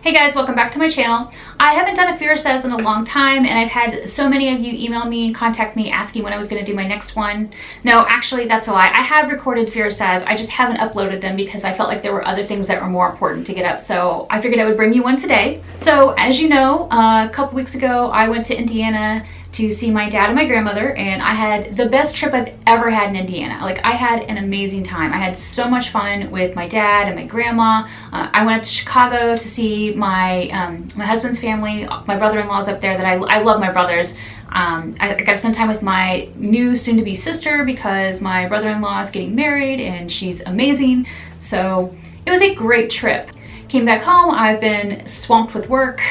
Hey guys, welcome back to my channel. I haven't done a Phyrra Says in a long time, and I've had so many of you email me and contact me asking when I was going to do my next one. No, actually, that's a lie. I have recorded Phyrra Says, I just haven't uploaded them because I felt like there were other things that were more important to get up, so I figured I would bring you one today. So, as you know, a couple weeks ago, I went to Indiana to see my dad and my grandmother, and I had the best trip I've ever had in Indiana. Like, I had an amazing time. I had so much fun with my dad and my grandma. I went up to Chicago to see my my husband's family. My brother-in-law's up there. That I love my brothers. I got to spend time with my new soon-to-be sister because my brother-in-law is getting married and she's amazing. So it was a great trip. Came back home. I've been swamped with work.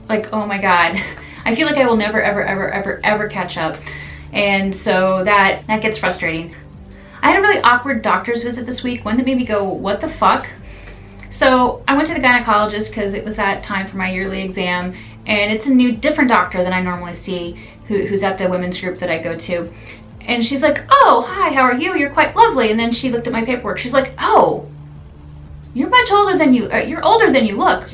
Like, oh my God. I feel like I will never, ever catch up. And so that gets frustrating. I had a really awkward doctor's visit this week, one that made me go, what the fuck? So I went to the gynecologist because it was that time for my yearly exam, and it's a different doctor than I normally see who's at the women's group that I go to. And she's like, oh, hi, how are you? You're quite lovely. And then she looked at my paperwork. She's like, oh, you're much older than you're older than you look.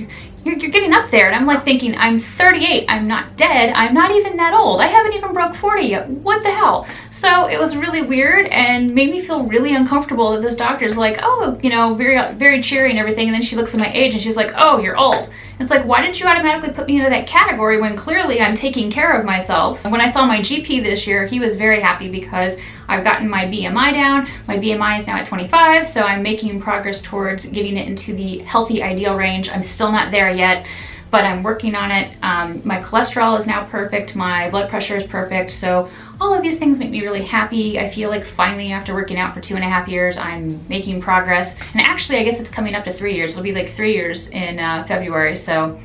You're getting up there. And I'm like thinking, I'm 38, I'm not dead, I'm not even that old, I haven't even broke 40 yet, what the hell? So it was really weird and made me feel really uncomfortable that this doctor's like, oh, you know, very cheery and everything, and then she looks at my age and she's like, oh, you're old. It's like, why didn't you automatically put me into that category when clearly I'm taking care of myself? And when I saw my GP this year, he was very happy because I've gotten my BMI down. My BMI is now at 25, so I'm making progress towards getting it into the healthy ideal range. I'm still not there yet, but I'm working on it. My cholesterol is now perfect. My blood pressure is perfect. So all of these things make me really happy. I feel like finally, after working out for 2.5 years, I'm making progress. And actually, I guess it's coming up to 3 years. It'll be like 3 years in February. So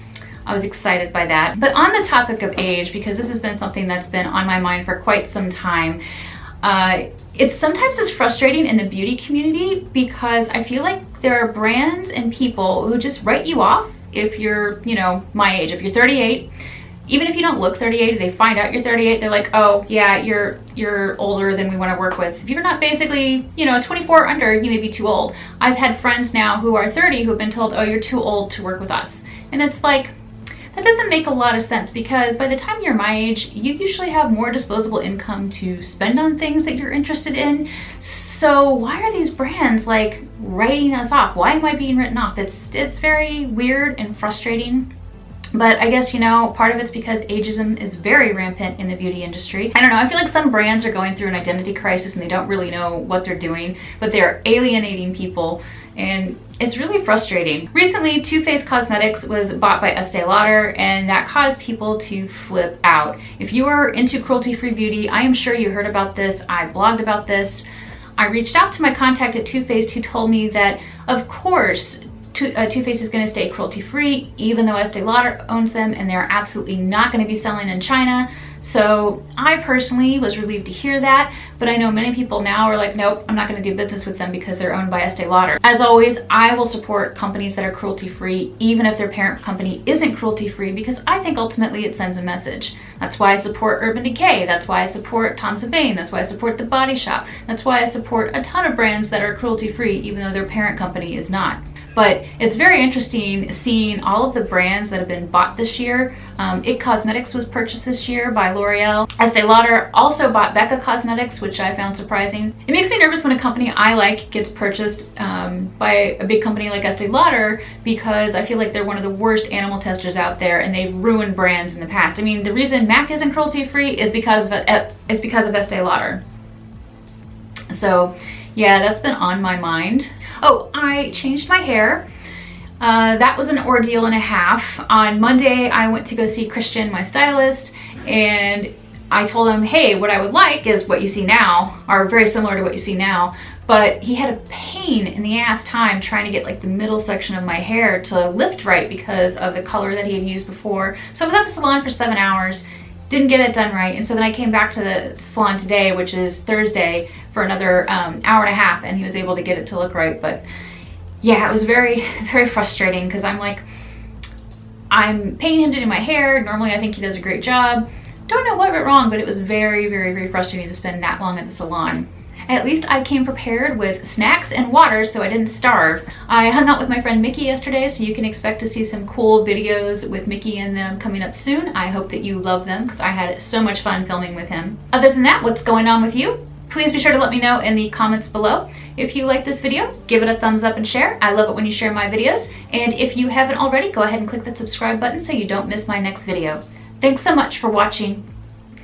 I was excited by that. But on the topic of age, because this has been something that's been on my mind for quite some time, it sometimes is frustrating in the beauty community because I feel like there are brands and people who just write you off if you're, you know, my age. If you're 38, even if you don't look 38, they find out you're 38, they're like, oh yeah, you're older than we want to work with. If you're not basically, you know, 24 or under, you may be too old. I've had friends now who are 30 who have been told, oh, you're too old to work with us. And it's like, that doesn't make a lot of sense because by the time you're my age, you usually have more disposable income to spend on things that you're interested in. So why are these brands like writing us off? Why am I being written off? It's very weird and frustrating. But I guess, you know, part of it's because ageism is very rampant in the beauty industry. I don't know, I feel like some brands are going through an identity crisis and they don't really know what they're doing, but they're alienating people, and it's really frustrating. Recently, Too Faced Cosmetics was bought by Estee Lauder, and that caused people to flip out. If you are into cruelty-free beauty, I am sure you heard about this. I blogged about this. I reached out to my contact at Too Faced who told me that, of course, Too Faced is going to stay cruelty-free, even though Estee Lauder owns them, and they're absolutely not going to be selling in China. So I personally was relieved to hear that, but I know many people now are like, nope, I'm not going to do business with them because they're owned by Estee Lauder. As always, I will support companies that are cruelty-free, even if their parent company isn't cruelty-free, because I think ultimately it sends a message. That's why I support Urban Decay. That's why I support Tom's of Bane. That's why I support The Body Shop. That's why I support a ton of brands that are cruelty-free, even though their parent company is not. But it's very interesting seeing all of the brands that have been bought this year. It Cosmetics was purchased this year by L'Oreal. Estee Lauder also bought Becca Cosmetics, which I found surprising. It makes me nervous when a company I like gets purchased by a big company like Estee Lauder because I feel like they're one of the worst animal testers out there and they've ruined brands in the past. I mean, the reason MAC isn't cruelty-free is because of Estee Lauder. So yeah, that's been on my mind. Oh, I changed my hair. That was an ordeal and a half. On Monday, I went to go see Christian, my stylist, and I told him, hey, what I would like is what you see now, or very similar to what you see now, but he had a pain in the ass time trying to get like the middle section of my hair to lift right because of the color that he had used before. So I was at the salon for 7 hours, didn't get it done right, and so then I came back to the salon today, which is Thursday, for another hour and a half, and he was able to get it to look right. But yeah, it was very frustrating because I'm like, I'm paying him to do my hair. Normally I think he does a great job. Don't know what went wrong, but it was very frustrating to spend that long at the salon. At least I came prepared with snacks and water so I didn't starve. I hung out with my friend Mickey yesterday, so you can expect to see some cool videos with Mickey and them coming up soon. I hope that you love them because I had so much fun filming with him. Other than that, what's going on with you? Please be sure to let me know in the comments below. If you like this video, give it a thumbs up and share. I love it when you share my videos. And if you haven't already, go ahead and click that subscribe button so you don't miss my next video. Thanks so much for watching.